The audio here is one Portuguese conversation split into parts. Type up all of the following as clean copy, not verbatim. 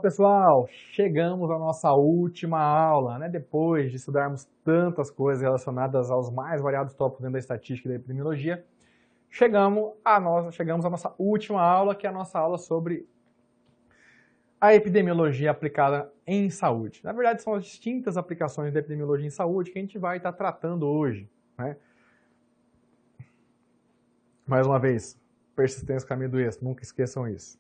pessoal, chegamos à nossa última aula, né? Depois de estudarmos tantas coisas relacionadas aos mais variados tópicos dentro da estatística e da epidemiologia, chegamos à nossa última aula, que é a nossa aula sobre a epidemiologia aplicada em saúde. Na verdade, são as distintas aplicações da epidemiologia em saúde que a gente vai estar tratando hoje, né? Mais uma vez, persistência, caminho do êxito, nunca esqueçam isso.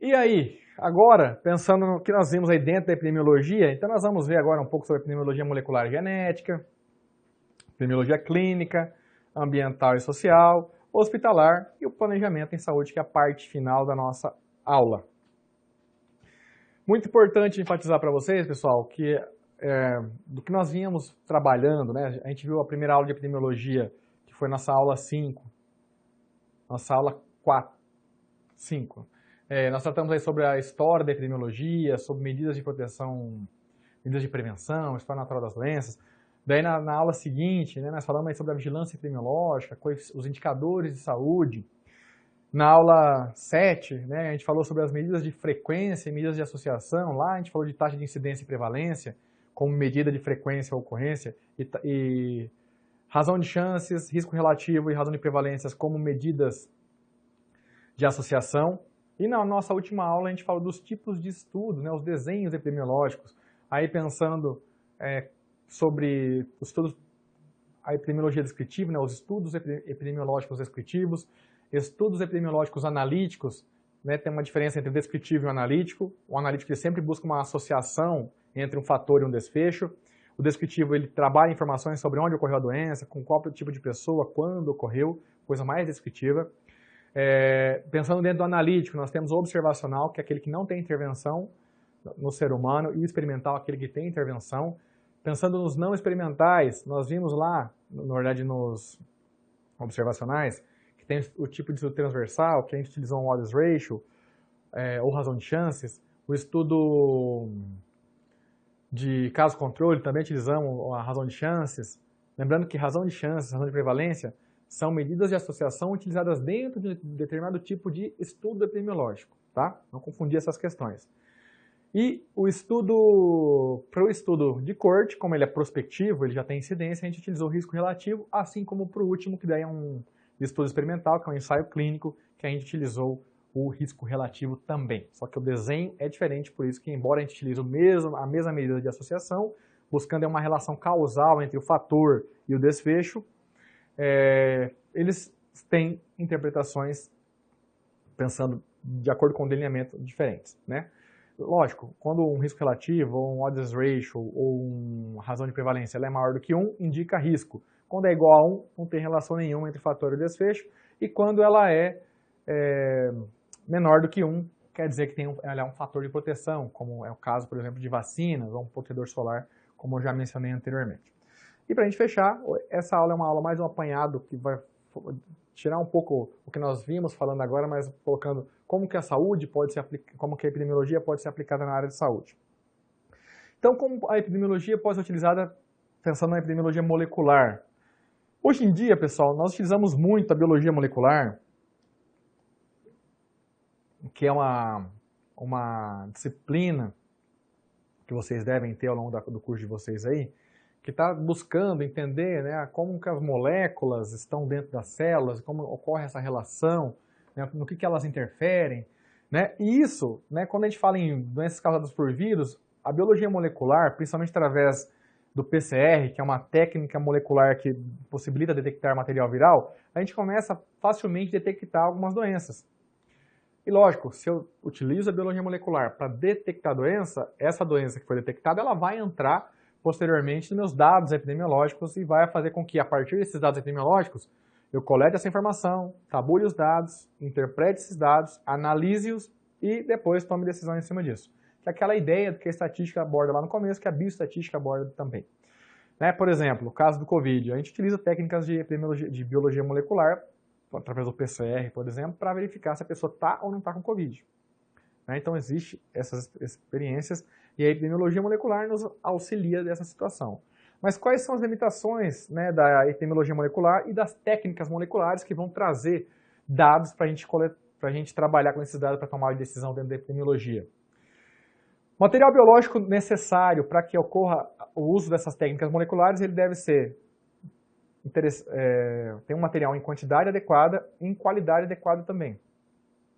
E aí, agora, pensando no que nós vimos aí dentro da epidemiologia, então nós vamos ver agora um pouco sobre a epidemiologia molecular e genética, epidemiologia clínica, ambiental e social, hospitalar e o planejamento em saúde, que é a parte final da nossa aula. Muito importante enfatizar para vocês, pessoal, que do que nós vínhamos trabalhando, né? A gente viu a primeira aula de epidemiologia, que foi nossa aula 5, nossa aula 4, 5. Nós tratamos aí sobre a história da epidemiologia, sobre medidas de proteção, medidas de prevenção, história natural das doenças. Daí na aula seguinte, né, nós falamos aí sobre a vigilância epidemiológica, os indicadores de saúde. Na aula 7, né, a gente falou sobre as medidas de frequência e medidas de associação. Lá a gente falou de taxa de incidência e prevalência como medida de frequência ou ocorrência e razão de chances, risco relativo e razão de prevalências como medidas de associação. E na nossa última aula a gente falou dos tipos de estudo, né, os desenhos epidemiológicos, aí pensando sobre os estudos, a epidemiologia descritiva, né, os estudos epidemiológicos descritivos, estudos epidemiológicos analíticos, né, tem uma diferença entre o descritivo e o analítico. O analítico ele sempre busca uma associação entre um fator e um desfecho. O descritivo ele trabalha informações sobre onde ocorreu a doença, com qual tipo de pessoa, quando ocorreu, coisa mais descritiva. Pensando dentro do analítico, nós temos o observacional, que é aquele que não tem intervenção no ser humano, e o experimental, aquele que tem intervenção. Pensando nos não experimentais, nós vimos lá, na verdade nos observacionais, que tem o tipo de estudo transversal, que a gente utilizou um odds ratio, ou razão de chances. O estudo de caso-controle, também utilizamos a razão de chances. Lembrando que razão de chances, razão de prevalência, são medidas de associação utilizadas dentro de um determinado tipo de estudo epidemiológico, tá? Não confundir essas questões. E o estudo, para o estudo de corte, como ele é prospectivo, ele já tem incidência, a gente utilizou o risco relativo, assim como para o último, que daí é um estudo experimental, que é um ensaio clínico, que a gente utilizou o risco relativo também. Só que o desenho é diferente, por isso que, embora a gente utilize a mesma medida de associação, buscando uma relação causal entre o fator e o desfecho, eles têm interpretações pensando de acordo com o delineamento diferentes, né? Lógico, quando um risco relativo, ou um odds ratio, ou uma razão de prevalência ela é maior do que 1, indica risco. Quando é igual a 1, não tem relação nenhuma entre fator e desfecho. E quando ela é menor do que 1, quer dizer que ela é um fator de proteção, como é o caso, por exemplo, de vacinas, ou um protetor solar, como eu já mencionei anteriormente. E para a gente fechar, essa aula é uma aula mais um apanhado que vai tirar um pouco o que nós vimos falando agora, mas colocando como que a saúde pode ser como que a epidemiologia pode ser aplicada na área de saúde. Então, como a epidemiologia pode ser utilizada pensando na epidemiologia molecular? Hoje em dia, pessoal, nós utilizamos muito a biologia molecular, que é uma disciplina que vocês devem ter ao longo do curso de vocês aí, que está buscando entender, né, como que as moléculas estão dentro das células, como ocorre essa relação, né, no que elas interferem, né? E isso, né, quando a gente fala em doenças causadas por vírus, a biologia molecular, principalmente através do PCR, que é uma técnica molecular que possibilita detectar material viral, a gente começa facilmente a detectar algumas doenças. E lógico, se eu utilizo a biologia molecular para detectar a doença, essa doença que foi detectada, ela vai entrar posteriormente nos meus dados epidemiológicos e vai fazer com que, a partir desses dados epidemiológicos, eu colete essa informação, tabule os dados, interprete esses dados, analise-os e depois tome decisões em cima disso. Que é aquela ideia que a estatística aborda lá no começo, que a bioestatística aborda também. Né? Por exemplo, no caso do Covid, a gente utiliza técnicas de biologia molecular, através do PCR, por exemplo, para verificar se a pessoa está ou não está com Covid. Então, existem essas experiências e a epidemiologia molecular nos auxilia dessa situação. Mas quais são as limitações, né, da epidemiologia molecular e das técnicas moleculares que vão trazer dados para a gente trabalhar com esses dados para tomar decisão dentro da epidemiologia? Material biológico necessário para que ocorra o uso dessas técnicas moleculares, ele deve ser tem um material em quantidade adequada e em qualidade adequada também.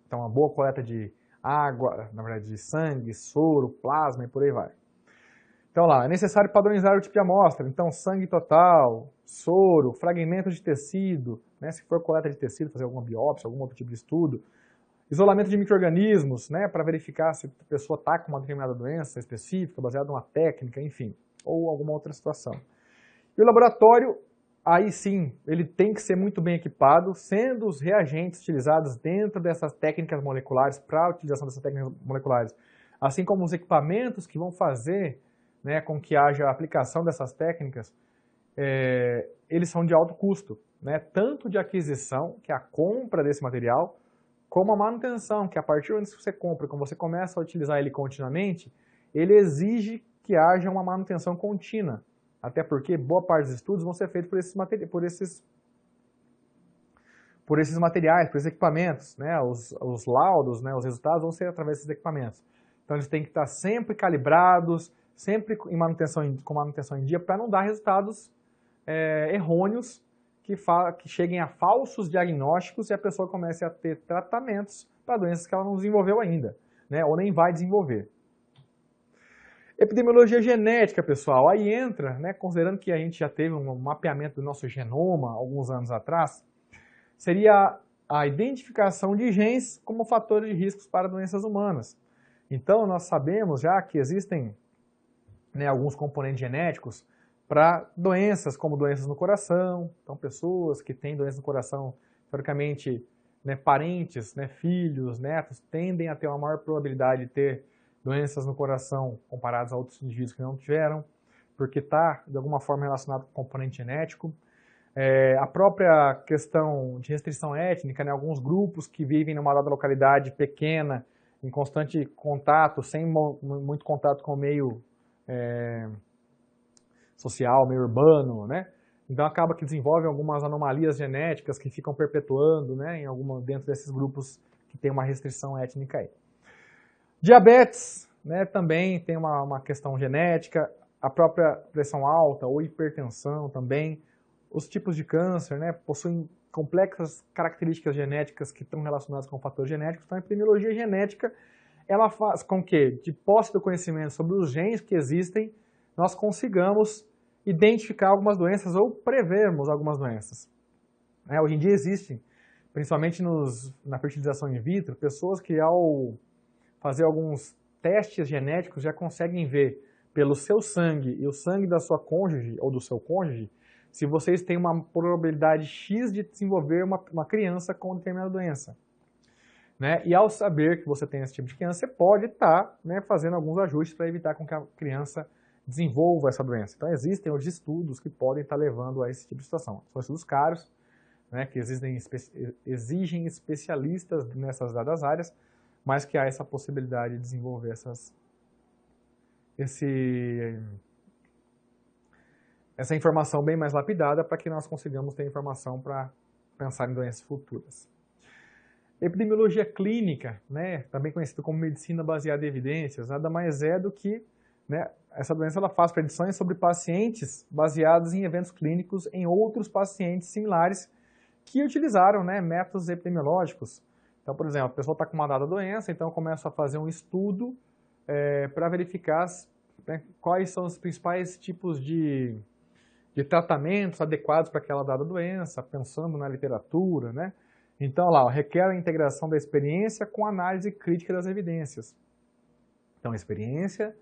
Então, uma boa coleta de água, na verdade, de sangue, soro, plasma e por aí vai. Então, lá, é necessário padronizar o tipo de amostra. Então, sangue total, soro, fragmentos de tecido, né, se for coleta de tecido, fazer alguma biópsia, algum outro tipo de estudo. Isolamento de micro-organismos, né, para verificar se a pessoa está com uma determinada doença específica, baseada numa técnica, enfim, ou alguma outra situação. E o laboratório, aí sim, ele tem que ser muito bem equipado, sendo os reagentes utilizados dentro dessas técnicas moleculares, para a utilização dessas técnicas moleculares, assim como os equipamentos que vão fazer, né, com que haja a aplicação dessas técnicas, eles são de alto custo, né, tanto de aquisição, que é a compra desse material, como a manutenção, que a partir do momento que você compra, quando você começa a utilizar ele continuamente, ele exige que haja uma manutenção contínua. Até porque boa parte dos estudos vão ser feitos por esses materiais, por esses equipamentos, né? Os laudos, né? Os resultados vão ser através desses equipamentos. Então eles têm que estar sempre calibrados, sempre com manutenção em dia, para não dar resultados errôneos que cheguem a falsos diagnósticos e a pessoa comece a ter tratamentos para doenças que ela não desenvolveu ainda, né? Ou nem vai desenvolver. Epidemiologia genética, pessoal, aí entra, né, considerando que a gente já teve um mapeamento do nosso genoma alguns anos atrás, seria a identificação de genes como fatores de riscos para doenças humanas. Então, nós sabemos já que existem, né, alguns componentes genéticos para doenças como doenças no coração. Então, pessoas que têm doenças no coração, teoricamente, né, parentes, né, filhos, netos, tendem a ter uma maior probabilidade de ter doenças no coração comparadas a outros indivíduos que não tiveram, porque está, de alguma forma, relacionado com o componente genético. A própria questão de restrição étnica, né, alguns grupos que vivem numa dada localidade pequena, em constante contato, sem muito contato com o meio social, meio urbano, né? Então acaba que desenvolvem algumas anomalias genéticas que ficam perpetuando, né, dentro desses grupos que tem uma restrição étnica aí. Diabetes, né, também tem uma questão genética, a própria pressão alta ou hipertensão também, os tipos de câncer, né, possuem complexas características genéticas que estão relacionadas com fatores genéticos. Então a epidemiologia genética, ela faz com que, de posse do conhecimento sobre os genes que existem, nós consigamos identificar algumas doenças ou prevermos algumas doenças. Hoje em dia existem, principalmente na fertilização in vitro, pessoas que ao fazer alguns testes genéticos já conseguem ver pelo seu sangue e o sangue da sua cônjuge ou do seu cônjuge se vocês têm uma probabilidade X de desenvolver uma criança com determinada doença. Né? E ao saber que você tem esse tipo de criança, você pode estar, né, fazendo alguns ajustes para evitar com que a criança desenvolva essa doença. Então existem os estudos que podem estar levando a esse tipo de situação. São estudos caros, né, que exigem especialistas nessas dadas áreas, mas que há essa possibilidade de desenvolver essa informação bem mais lapidada para que nós consigamos ter informação para pensar em doenças futuras. Epidemiologia clínica, né, também conhecida como medicina baseada em evidências, nada mais é do que, né, essa doença ela faz predições sobre pacientes baseados em eventos clínicos em outros pacientes similares que utilizaram, né, métodos epidemiológicos. Então, por exemplo, a pessoa está com uma dada doença, então eu começo a fazer um estudo para verificar, né, quais são os principais tipos de tratamentos adequados para aquela dada doença, pensando na literatura, né? Então, lá, requer a integração da experiência com a análise crítica das evidências. Então, a experiência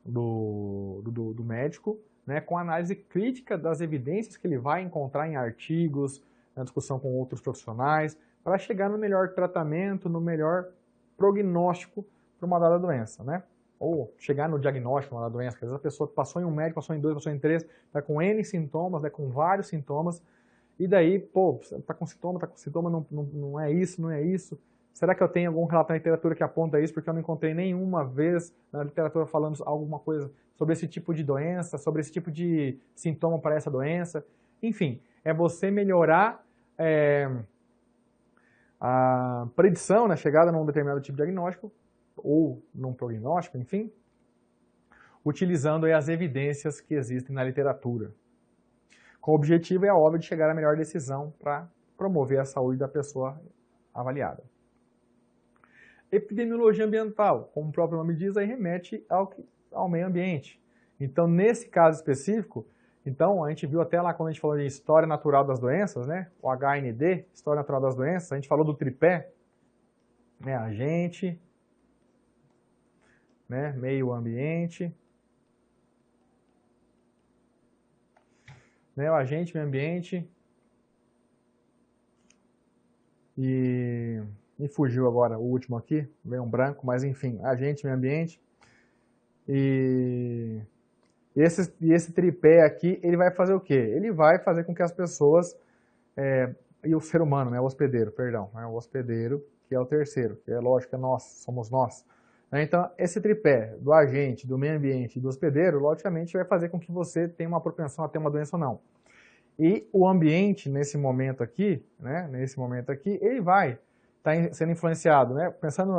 do médico, né, com a análise crítica das evidências que ele vai encontrar em artigos, na discussão com outros profissionais, para chegar no melhor tratamento, no melhor prognóstico para uma dada doença, né? Ou chegar no diagnóstico de uma doença, que às vezes a pessoa passou em um médico, passou em dois, passou em três, está com N sintomas, né, com vários sintomas, e daí, pô, está com sintoma, não é isso, não é isso. Será que eu tenho algum relato na literatura que aponta isso? Porque eu não encontrei nenhuma vez na literatura falando alguma coisa sobre esse tipo de doença, sobre esse tipo de sintoma para essa doença. Enfim, é você melhorar a predição, né, chegada num determinado tipo de diagnóstico, ou num prognóstico, enfim, utilizando aí as evidências que existem na literatura. Com o objetivo, é óbvio, de chegar à melhor decisão para promover a saúde da pessoa avaliada. Epidemiologia ambiental, como o próprio nome diz, aí remete ao meio ambiente. Então, nesse caso específico, então, a gente viu até lá quando a gente falou de história natural das doenças, né? O HND, história natural das doenças, a gente falou do tripé, né? Agente, né? Meio ambiente, né? O agente, meio ambiente e me fugiu agora o último aqui, veio um branco, mas enfim, agente, meio ambiente e esse tripé aqui, ele vai fazer o quê? Ele vai fazer com que as pessoas, e o ser humano, né, o hospedeiro, perdão, né, o hospedeiro, que é o terceiro, que é lógico, é nós, somos nós. Então, esse tripé do agente, do meio ambiente e do hospedeiro, logicamente vai fazer com que você tenha uma propensão a ter uma doença ou não. E o ambiente, nesse momento aqui, né, ele vai estar sendo influenciado, né, pensando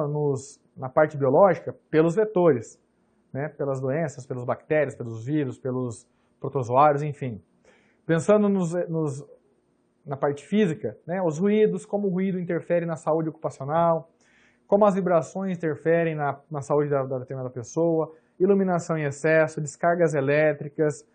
na parte biológica, pelos vetores, né, pelas doenças, pelas bactérias, pelos vírus, pelos protozoários, enfim. Pensando na parte física, né, os ruídos, como o ruído interfere na saúde ocupacional, como as vibrações interferem na saúde da determinada pessoa, iluminação em excesso, descargas elétricas,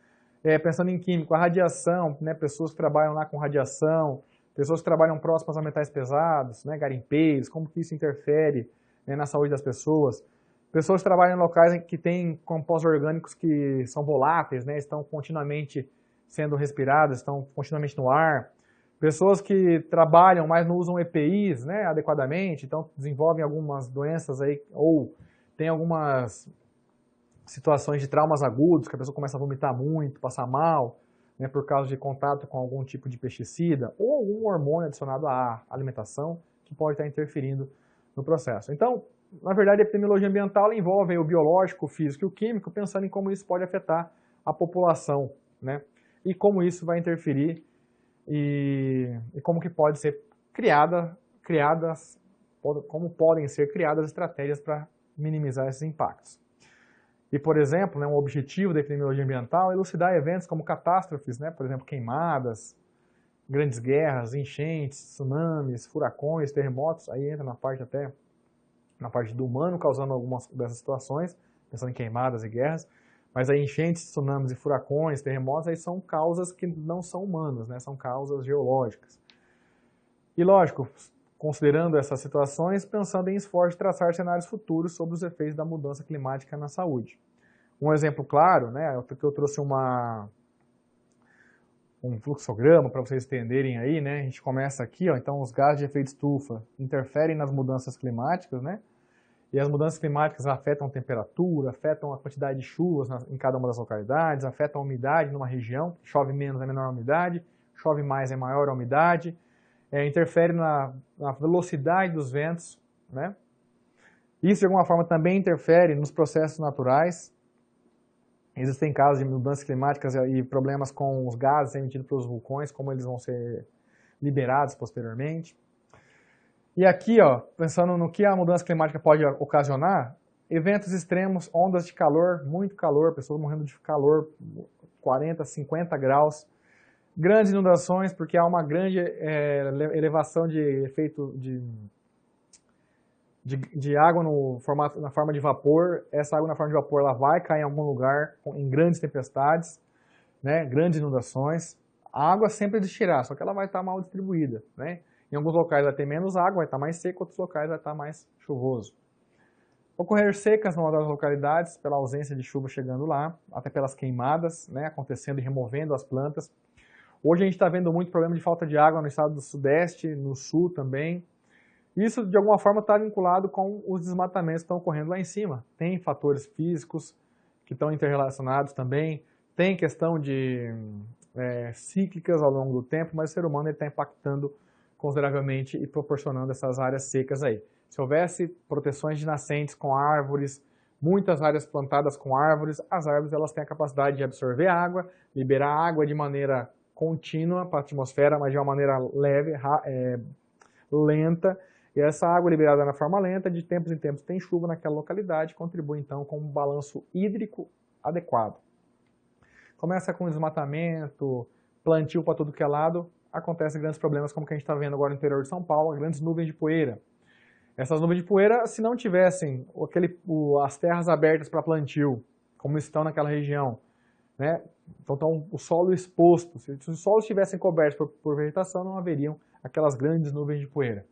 pensando em químico, a radiação, né, pessoas que trabalham lá com radiação, pessoas que trabalham próximas a metais pesados, né, garimpeiros, como que isso interfere, né, na saúde das pessoas. Pessoas que trabalham em locais que têm compostos orgânicos que são voláteis, né, estão continuamente sendo respirados, estão continuamente no ar. Pessoas que trabalham, mas não usam EPIs, né, adequadamente, então desenvolvem algumas doenças aí, ou tem algumas situações de traumas agudos, que a pessoa começa a vomitar muito, passar mal, né, por causa de contato com algum tipo de pesticida, ou algum hormônio adicionado à alimentação, que pode estar interferindo no processo. Então, na verdade, a epidemiologia ambiental envolve o biológico, o físico e o químico, pensando em como isso pode afetar a população, né, e como isso vai interferir e como que pode ser como podem ser criadas estratégias para minimizar esses impactos. E, por exemplo, né, um objetivo da epidemiologia ambiental é elucidar eventos como catástrofes, né, por exemplo, queimadas, grandes guerras, enchentes, tsunamis, furacões, terremotos, aí entra na parte do humano causando algumas dessas situações, pensando em queimadas e guerras, mas aí enchentes, tsunamis e furacões, terremotos, aí são causas que não são humanas, né, são causas geológicas. E lógico, considerando essas situações, pensando em esforço de traçar cenários futuros sobre os efeitos da mudança climática na saúde. Um exemplo claro, né, que eu trouxe um fluxograma para vocês entenderem aí, né, a gente começa aqui, ó, então os gases de efeito estufa interferem nas mudanças climáticas, né, e as mudanças climáticas afetam a temperatura, afetam a quantidade de chuvas em cada uma das localidades, afetam a umidade numa região, chove menos é menor a umidade, chove mais é maior a umidade, interfere na velocidade dos ventos, né? Isso, de alguma forma, também interfere nos processos naturais. Existem casos de mudanças climáticas e problemas com os gases emitidos pelos vulcões, como eles vão ser liberados posteriormente. E aqui, ó, pensando no que a mudança climática pode ocasionar, eventos extremos, ondas de calor, muito calor, pessoas morrendo de calor, 40, 50 graus, grandes inundações, porque há uma grande elevação de efeito de água na forma de vapor. Essa água na forma de vapor ela vai cair em algum lugar em grandes tempestades, né, grandes inundações. A água sempre existirá, só que ela vai estar mal distribuída, né? Em alguns locais vai ter menos água, vai estar mais seco, outros locais vai estar mais chuvoso. Ocorrer secas em uma das localidades, pela ausência de chuva chegando lá, até pelas queimadas, né, acontecendo e removendo as plantas. Hoje a gente está vendo muito problema de falta de água no estado do Sudeste, no Sul também. Isso, de alguma forma, está vinculado com os desmatamentos que estão ocorrendo lá em cima. Tem fatores físicos que estão interrelacionados também, tem questão de cíclicas ao longo do tempo, mas o ser humano está impactando consideravelmente e proporcionando essas áreas secas aí. Se houvesse proteções de nascentes com árvores, muitas áreas plantadas com árvores, as árvores elas têm a capacidade de absorver água, liberar água de maneira contínua para a atmosfera, mas de uma maneira leve, lenta, E essa água liberada na forma lenta, de tempos em tempos tem chuva naquela localidade, contribui então com um balanço hídrico adequado. Começa com desmatamento, plantio para tudo que é lado, acontecem grandes problemas como que a gente está vendo agora no interior de São Paulo, grandes nuvens de poeira. Essas nuvens de poeira, se não tivessem as terras abertas para plantio, como estão naquela região, né? Então o solo exposto, se os solos estivessem cobertos por vegetação, não haveriam aquelas grandes nuvens de poeira.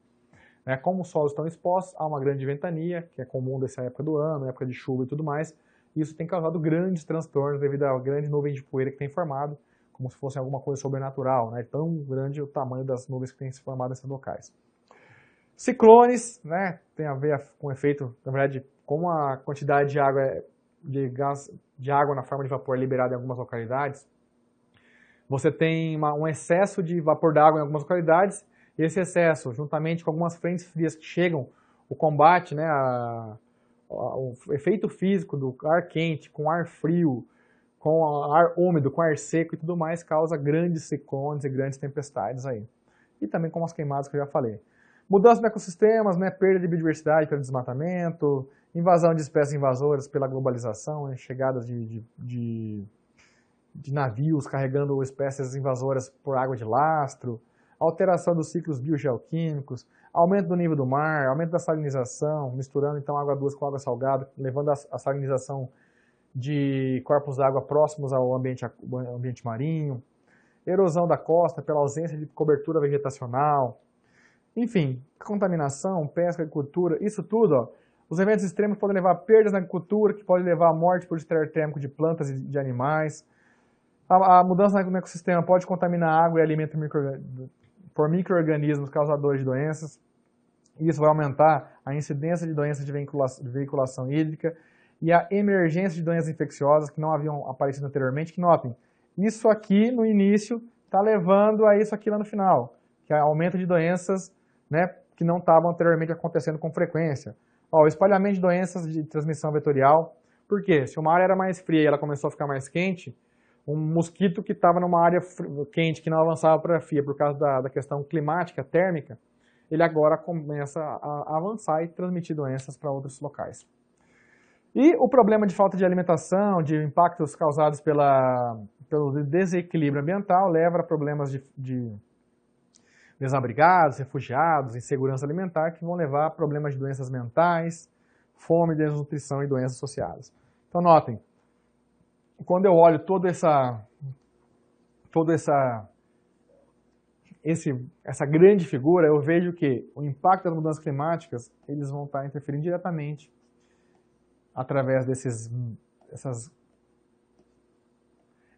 Né? Como os solos estão expostos, há uma grande ventania, que é comum dessa época do ano, época de chuva e tudo mais, e isso tem causado grandes transtornos devido à grande nuvem de poeira que tem formado, como se fosse alguma coisa sobrenatural, né? Tão grande o tamanho das nuvens que tem se formado nesses locais. Ciclones, né, tem a ver com o efeito, na verdade, como a quantidade de água, de água na forma de vapor liberada em algumas localidades, você tem um excesso de vapor d'água em algumas localidades, e esse excesso, juntamente com algumas frentes frias que chegam, o combate, né, o efeito físico do ar quente com ar frio, com ar úmido, com ar seco e tudo mais, causa grandes ciclones e grandes tempestades aí. E também com as queimadas que eu já falei. Mudança de ecossistemas, né, perda de biodiversidade pelo desmatamento, invasão de espécies invasoras pela globalização, né, chegadas de navios carregando espécies invasoras por água de lastro, alteração dos ciclos biogeoquímicos, aumento do nível do mar, aumento da salinização, misturando então água doce com água salgada, levando a salinização de corpos d'água próximos ao ambiente marinho, erosão da costa pela ausência de cobertura vegetacional, enfim, contaminação, pesca, agricultura, isso tudo, ó, os eventos extremos podem levar a perdas na agricultura, que pode levar à morte por estresse térmico de plantas e de animais. A mudança no ecossistema pode contaminar a água e alimento por micro-organismos causadores de doenças. Isso vai aumentar a incidência de doenças de veiculação hídrica e a emergência de doenças infecciosas que não haviam aparecido anteriormente. Que notem, isso aqui no início está levando a isso aqui lá no final, que é aumento de doenças, né, que não estavam anteriormente acontecendo com frequência. Ó, o espalhamento de doenças de transmissão vetorial. Por quê? Se uma área era mais fria e ela começou a ficar mais quente, um mosquito que estava numa área quente, que não avançava para a fria por causa da questão climática, térmica, ele agora começa a avançar e transmitir doenças para outros locais. E o problema de falta de alimentação, de impactos causados pelo desequilíbrio ambiental, leva a problemas de desabrigados, refugiados, insegurança alimentar, que vão levar a problemas de doenças mentais, fome, desnutrição e doenças associadas. Então notem, quando eu olho essa grande figura, eu vejo que o impacto das mudanças climáticas, eles vão estar interferindo diretamente através dessas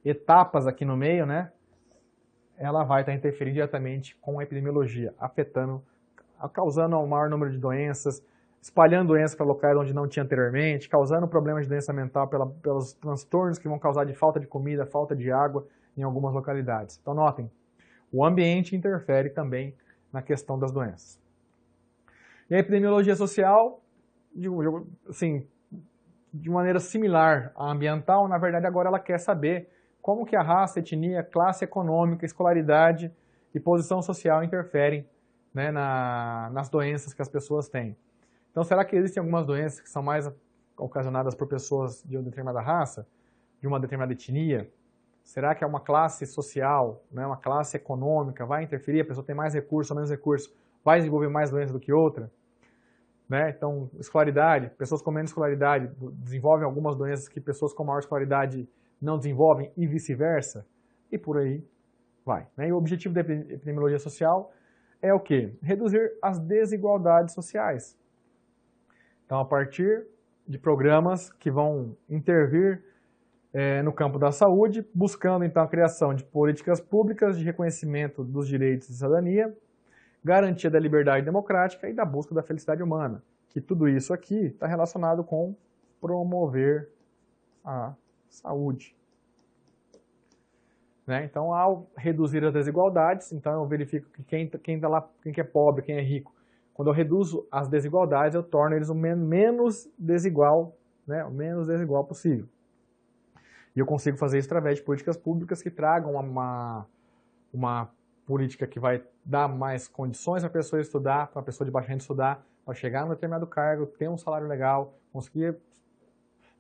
etapas aqui no meio, né? Ela vai estar interferindo diretamente com a epidemiologia, causando um maior número de doenças, espalhando doenças para locais onde não tinha anteriormente, causando problemas de doença mental pelos transtornos que vão causar de falta de comida, falta de água em algumas localidades. Então notem, o ambiente interfere também na questão das doenças. E a epidemiologia social, assim, de maneira similar à ambiental, na verdade agora ela quer saber como que a raça, etnia, classe econômica, escolaridade e posição social interferem, né, nas doenças que as pessoas têm. Então, será que existem algumas doenças que são mais ocasionadas por pessoas de uma determinada raça, de uma determinada etnia? Será que é uma classe social, né, uma classe econômica, vai interferir? A pessoa tem mais recurso ou menos recurso, vai desenvolver mais doença do que outra? Né? Então, escolaridade, pessoas com menos escolaridade desenvolvem algumas doenças que pessoas com maior escolaridade não desenvolvem e vice-versa, e por aí vai. Né? E o objetivo da epidemiologia social é o quê? Reduzir as desigualdades sociais. Então, a partir de programas que vão intervir no campo da saúde, buscando então a criação de políticas públicas de reconhecimento dos direitos de cidadania, garantia da liberdade democrática e da busca da felicidade humana, que tudo isso aqui está relacionado com promover a saúde. Né? Então, ao reduzir as desigualdades, então eu verifico que quem que é pobre, quem é rico, quando eu reduzo as desigualdades, eu torno eles o menos desigual, né? O menos desigual possível. E eu consigo fazer isso através de políticas públicas que tragam uma política que vai dar mais condições para a pessoa estudar, para a pessoa de baixa renda estudar, para chegar num determinado cargo, ter um salário legal, conseguir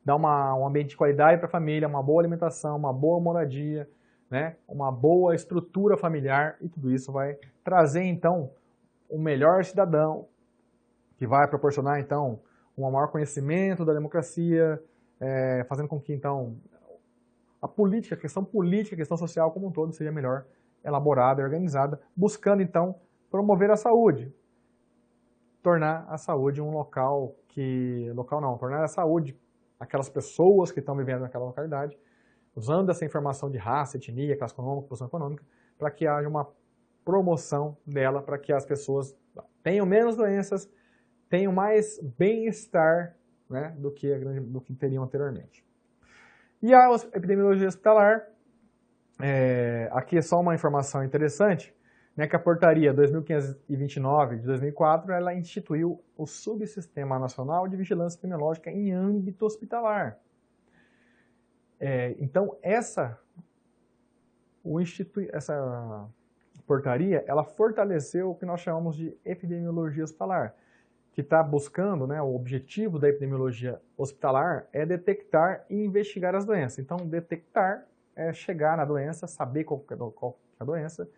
dar um ambiente de qualidade para a família, uma boa alimentação, uma boa moradia, né, uma boa estrutura familiar, e tudo isso vai trazer, então, um melhor cidadão, que vai proporcionar, então, um maior conhecimento da democracia, fazendo com que, então, a política, a questão social como um todo seja melhor elaborada e organizada, buscando, então, promover a saúde, tornar a saúde um tornar a saúde aquelas pessoas que estão vivendo naquela localidade, usando essa informação de raça, etnia, classe econômica, posição econômica, para que haja uma promoção dela, para que as pessoas tenham menos doenças, tenham mais bem-estar, né, do que teriam anteriormente. E a epidemiologia hospitalar, aqui é só uma informação interessante, né, que a portaria 2529 de 2004, ela instituiu o Subsistema Nacional de Vigilância Epidemiológica em âmbito hospitalar. Então, essa portaria, ela fortaleceu o que nós chamamos de epidemiologia hospitalar, que está buscando, né, o objetivo da epidemiologia hospitalar é detectar e investigar as doenças. Então, detectar é chegar na doença, saber qual é a doença,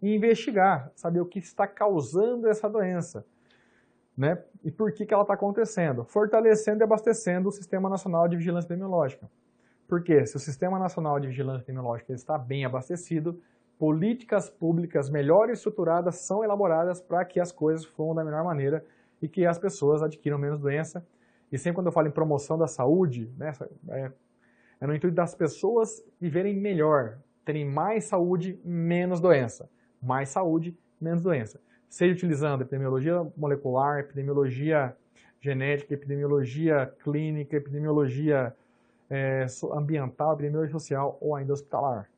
e investigar, saber o que está causando essa doença, né, e por que ela está acontecendo, fortalecendo e abastecendo o Sistema Nacional de Vigilância Epidemiológica. Porque se o Sistema Nacional de Vigilância Epidemiológica está bem abastecido, políticas públicas melhor estruturadas são elaboradas para que as coisas fluam da melhor maneira e que as pessoas adquiram menos doença. E sempre quando eu falo em promoção da saúde, né, é no intuito das pessoas viverem melhor, terem mais saúde, menos doença. Mais saúde, menos doença. Seja utilizando epidemiologia molecular, epidemiologia genética, epidemiologia clínica, epidemiologia ambiental, epidemiologia social ou ainda hospitalar.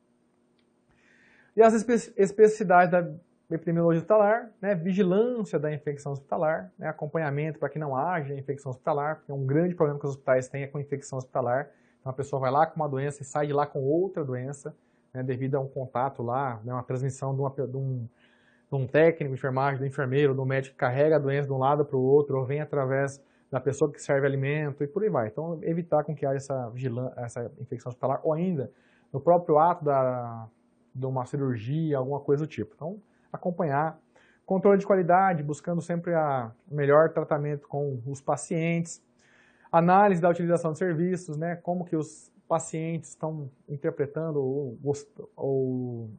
E as especificidades da epidemiologia hospitalar, né, vigilância da infecção hospitalar, né, acompanhamento para que não haja infecção hospitalar, porque é um grande problema que os hospitais têm com infecção hospitalar. Então a pessoa vai lá com uma doença e sai de lá com outra doença, né, devido a um contato lá, né, uma transmissão de um técnico de enfermagem, do enfermeiro, do médico que carrega a doença de um lado para o outro, ou vem através da pessoa que serve alimento e por aí vai. Então, evitar com que haja essa infecção hospitalar, ou ainda no próprio ato de uma cirurgia, alguma coisa do tipo. Então, acompanhar, controle de qualidade, buscando sempre o melhor tratamento com os pacientes, análise da utilização de serviços, né, como que os pacientes estão interpretando ou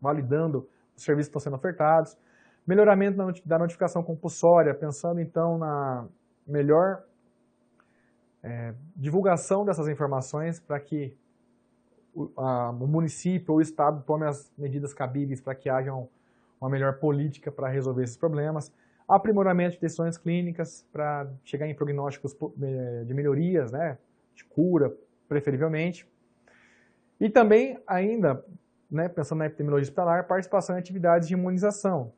validando os serviços que estão sendo ofertados, melhoramento da notificação compulsória, pensando então na melhor divulgação dessas informações para que o município ou o estado tome as medidas cabíveis para que haja uma melhor política para resolver esses problemas, aprimoramento de decisões clínicas para chegar em prognósticos de melhorias, né, de cura, preferivelmente, e também ainda, né, pensando na epidemiologia hospitalar, participação em atividades de imunização,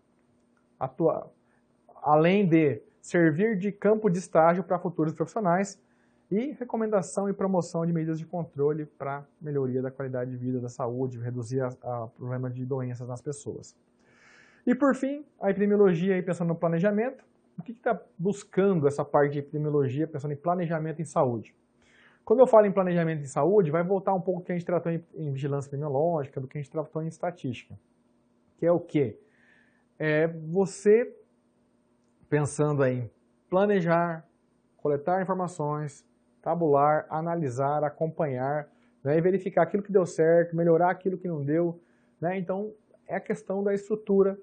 além de servir de campo de estágio para futuros profissionais e recomendação e promoção de medidas de controle para melhoria da qualidade de vida, da saúde, reduzir o problema de doenças nas pessoas. E por fim, a epidemiologia, aí, pensando no planejamento, o que está buscando essa parte de epidemiologia, pensando em planejamento em saúde? Quando eu falo em planejamento em saúde, vai voltar um pouco do que a gente tratou em vigilância epidemiológica, do que a gente tratou em estatística, que é o quê? Você pensando em planejar, coletar informações, tabular, analisar, acompanhar, né, e verificar aquilo que deu certo, melhorar aquilo que não deu, né? Então, é a questão da estrutura,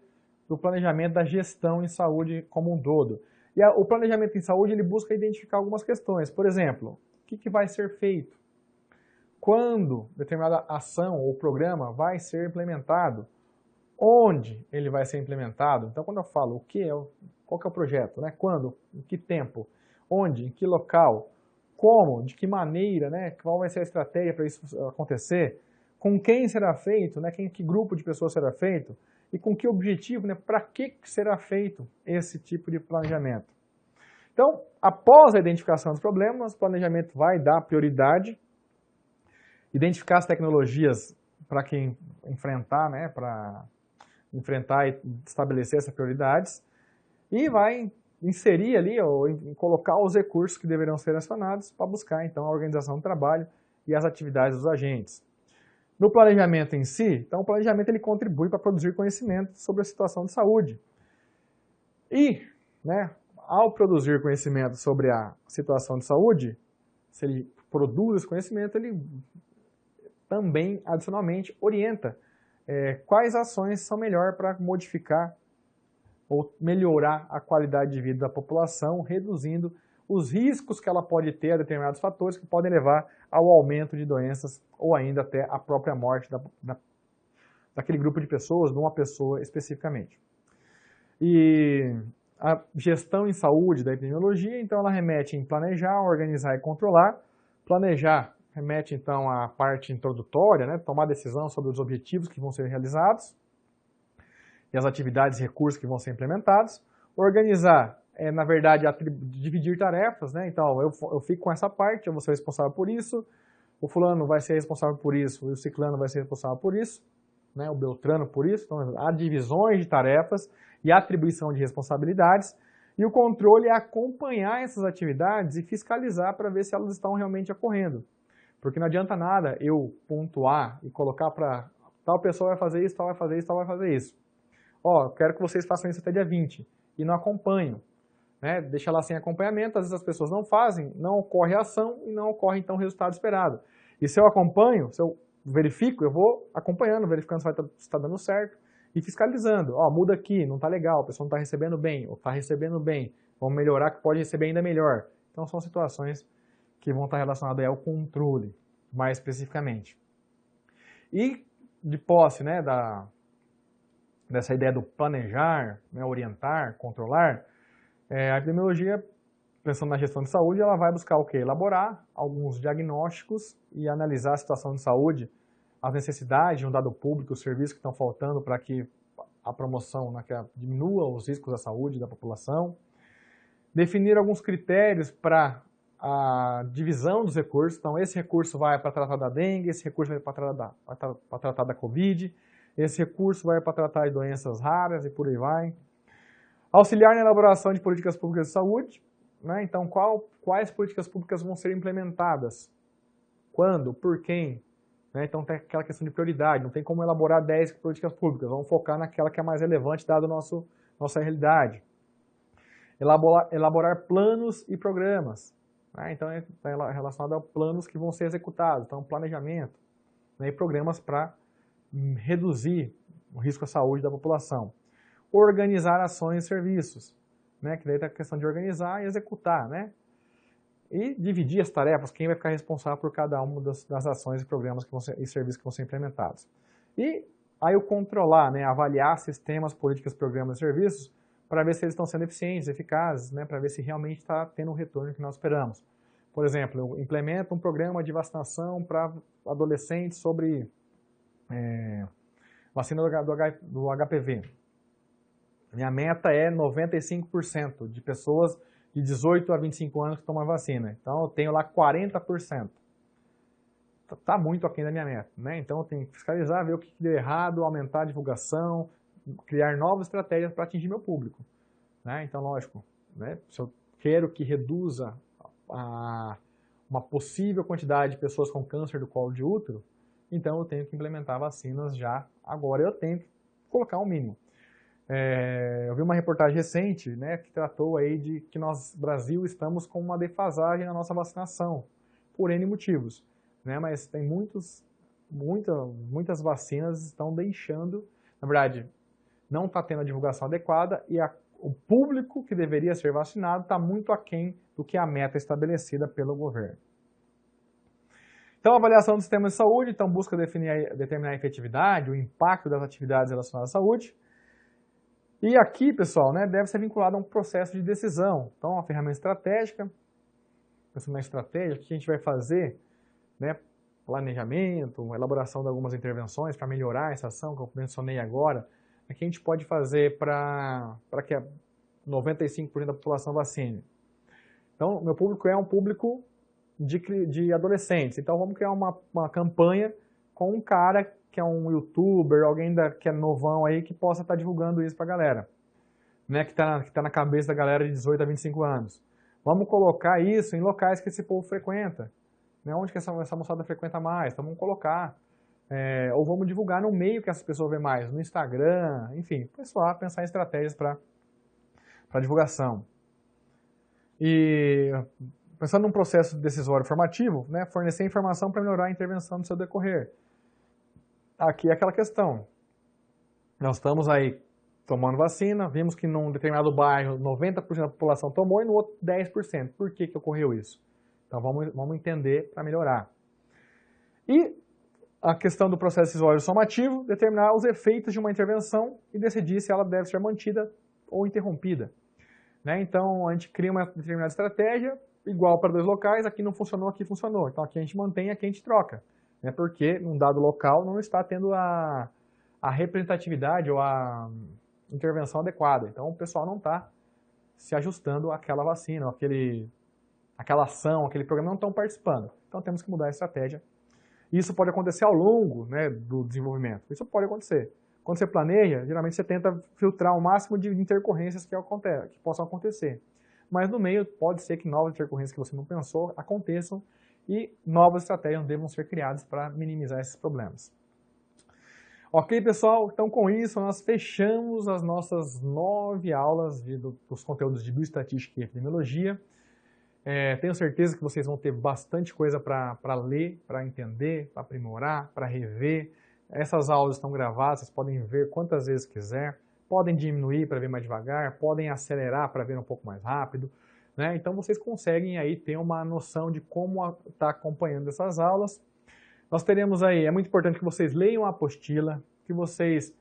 do planejamento, da gestão em saúde como um todo. E o planejamento em saúde, ele busca identificar algumas questões. Por exemplo, o que vai ser feito? Quando determinada ação ou programa vai ser implementado? Onde ele vai ser implementado? Então, quando eu falo qual que é o projeto, né? Quando, em que tempo, onde, em que local, como, de que maneira, né? Qual vai ser a estratégia para isso acontecer, com quem será feito, né? Que grupo de pessoas será feito e com que objetivo, né? Para que será feito esse tipo de planejamento. Então, após a identificação dos problemas, o planejamento vai dar prioridade, identificar as tecnologias para quem enfrentar, né? Para enfrentar e estabelecer essas prioridades e vai inserir ali, ou colocar os recursos que deverão ser acionados para buscar, então, a organização do trabalho e as atividades dos agentes. No planejamento em si, então, o planejamento ele contribui para produzir conhecimento sobre a situação de saúde. E, né, ao produzir conhecimento sobre a situação de saúde, se ele produz esse conhecimento, ele também, adicionalmente, orienta quais ações são melhores para modificar ou melhorar a qualidade de vida da população, reduzindo os riscos que ela pode ter a determinados fatores que podem levar ao aumento de doenças ou ainda até a própria morte daquele grupo de pessoas, de uma pessoa especificamente. E a gestão em saúde da epidemiologia, então ela remete em planejar, organizar e controlar. Planejar remete então à parte introdutória, né, tomar decisão sobre os objetivos que vão ser realizados e as atividades e recursos que vão ser implementados. Organizar na verdade, dividir tarefas, né? Então, eu fico com essa parte, eu vou ser responsável por isso, o fulano vai ser responsável por isso, e o ciclano vai ser responsável por isso, né? O beltrano por isso. Então, há divisões de tarefas e atribuição de responsabilidades, e o controle é acompanhar essas atividades e fiscalizar para ver se elas estão realmente ocorrendo. Porque não adianta nada eu pontuar e colocar para tal pessoa vai fazer isso, tal vai fazer isso, tal vai fazer isso. Ó, eu quero que vocês façam isso até dia 20, e não acompanho, né? Deixa lá sem acompanhamento, às vezes as pessoas não fazem, não ocorre a ação e não ocorre então o resultado esperado. E se eu acompanho, se eu verifico, eu vou acompanhando, verificando se está dando certo e fiscalizando. Ó, muda aqui, não está legal, a pessoa não está recebendo bem, ou está recebendo bem, vamos melhorar que pode receber ainda melhor. Então são situações que vão estar relacionadas ao controle, mais especificamente. E de posse, né, dessa ideia do planejar, né, orientar, controlar, a epidemiologia, pensando na gestão de saúde, ela vai buscar o quê? Elaborar alguns diagnósticos e analisar a situação de saúde, as necessidades de um dado público, os serviços que estão faltando para que a promoção, né, que diminua os riscos da saúde da população. Definir alguns critérios para a divisão dos recursos. Então, esse recurso vai para tratar da dengue, esse recurso vai para tratar da Covid, esse recurso vai para tratar de doenças raras e por aí vai. Auxiliar na elaboração de políticas públicas de saúde, né? Então, quais políticas públicas vão ser implementadas? Quando? Por quem? Né? Então, tem aquela questão de prioridade, não tem como elaborar 10 políticas públicas, vamos focar naquela que é mais relevante, dada a nossa realidade. Elaborar planos e programas, né? Então, é relacionado a planos que vão ser executados, então, planejamento, né? E programas para reduzir o risco à saúde da população. Organizar ações e serviços, né? Que daí está a questão de organizar e executar, né? E dividir as tarefas, quem vai ficar responsável por cada uma das ações e programas e serviços que vão ser implementados. E aí o controlar, né? Avaliar sistemas, políticas, programas e serviços para ver se eles estão sendo eficientes, eficazes, né? Para ver se realmente está tendo o retorno que nós esperamos. Por exemplo, eu implemento um programa de vacinação para adolescentes sobre vacina do HPV. Minha meta é 95% de pessoas de 18 a 25 anos que tomam a vacina. Então, eu tenho lá 40%. Está muito aquém da minha meta, né? Então, eu tenho que fiscalizar, ver o que deu errado, aumentar a divulgação, criar novas estratégias para atingir meu público, né? Então, lógico, né? Se eu quero que reduza uma possível quantidade de pessoas com câncer do colo de útero, então eu tenho que implementar vacinas já agora, eu tenho que colocar um mínimo. Eu vi uma reportagem recente, né, que tratou aí de que nós, Brasil, estamos com uma defasagem na nossa vacinação, por N motivos, né, mas tem muitas vacinas estão deixando, na verdade, não está tendo a divulgação adequada e o público que deveria ser vacinado está muito aquém do que a meta estabelecida pelo governo. Então, avaliação do sistema de saúde, então busca determinar a efetividade, o impacto das atividades relacionadas à saúde. E aqui, pessoal, né, deve ser vinculado a um processo de decisão. Então, uma ferramenta estratégica, pensando na estratégia, o que a gente vai fazer, né, planejamento, elaboração de algumas intervenções para melhorar essa ação que eu mencionei agora, o que a gente pode fazer para que 95% da população vacine. Então, meu público é um público de adolescentes, então vamos criar uma campanha com um cara que é um youtuber, alguém que é novão aí, que possa estar divulgando isso pra galera, né, que tá na cabeça da galera de 18 a 25 anos. Vamos colocar isso em locais que esse povo frequenta, né, onde que essa moçada frequenta mais, então vamos colocar. Ou vamos divulgar no meio que essas pessoas vê mais, no Instagram, enfim, o pessoal pensar em estratégias para divulgação. E pensando num processo decisório formativo, né, fornecer informação para melhorar a intervenção no seu decorrer. Aqui é aquela questão, nós estamos aí tomando vacina, vimos que num determinado bairro 90% da população tomou e no outro 10%. Por que ocorreu isso? Então vamos entender para melhorar. E a questão do processo decisório somativo, determinar os efeitos de uma intervenção e decidir se ela deve ser mantida ou interrompida. Né? Então, a gente cria uma determinada estratégia, igual para dois locais, aqui não funcionou, aqui funcionou. Então, aqui a gente mantém, aqui a gente troca. Né? Porque num dado local não está tendo a representatividade ou a intervenção adequada. Então, o pessoal não está se ajustando àquela vacina, àquela ação, aquele programa, não estão participando. Então, temos que mudar a estratégia. Isso pode acontecer ao longo, né, do desenvolvimento. Isso pode acontecer. Quando você planeja, geralmente você tenta filtrar o máximo de intercorrências que possam acontecer. Mas no meio pode ser que novas intercorrências que você não pensou aconteçam e novas estratégias devam ser criadas para minimizar esses problemas. Ok, pessoal? Então com isso nós fechamos as nossas 9 aulas dos conteúdos de bioestatística e epidemiologia. Tenho certeza que vocês vão ter bastante coisa para ler, para entender, para aprimorar, para rever. Essas aulas estão gravadas, vocês podem ver quantas vezes quiser, podem diminuir para ver mais devagar, podem acelerar para ver um pouco mais rápido, né? Então vocês conseguem aí ter uma noção de como está acompanhando essas aulas. Nós teremos aí, é muito importante que vocês leiam a apostila, que vocês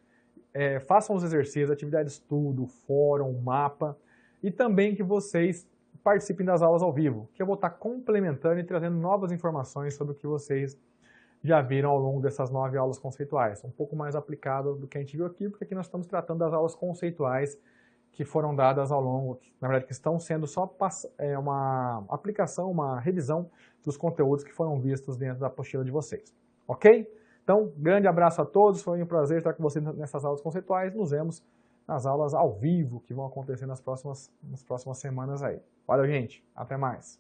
façam os exercícios, atividade de estudo, fórum, mapa, e também que vocês participem das aulas ao vivo, que eu vou estar complementando e trazendo novas informações sobre o que vocês já viram ao longo dessas 9 aulas conceituais. Um pouco mais aplicado do que a gente viu aqui, porque aqui nós estamos tratando das aulas conceituais que foram dadas ao longo, na verdade, que estão sendo só uma aplicação, uma revisão dos conteúdos que foram vistos dentro da apostila de vocês. Ok? Então, grande abraço a todos, foi um prazer estar com vocês nessas aulas conceituais. Nos vemos nas aulas ao vivo que vão acontecer nas próximas semanas aí. Valeu, gente. Até mais.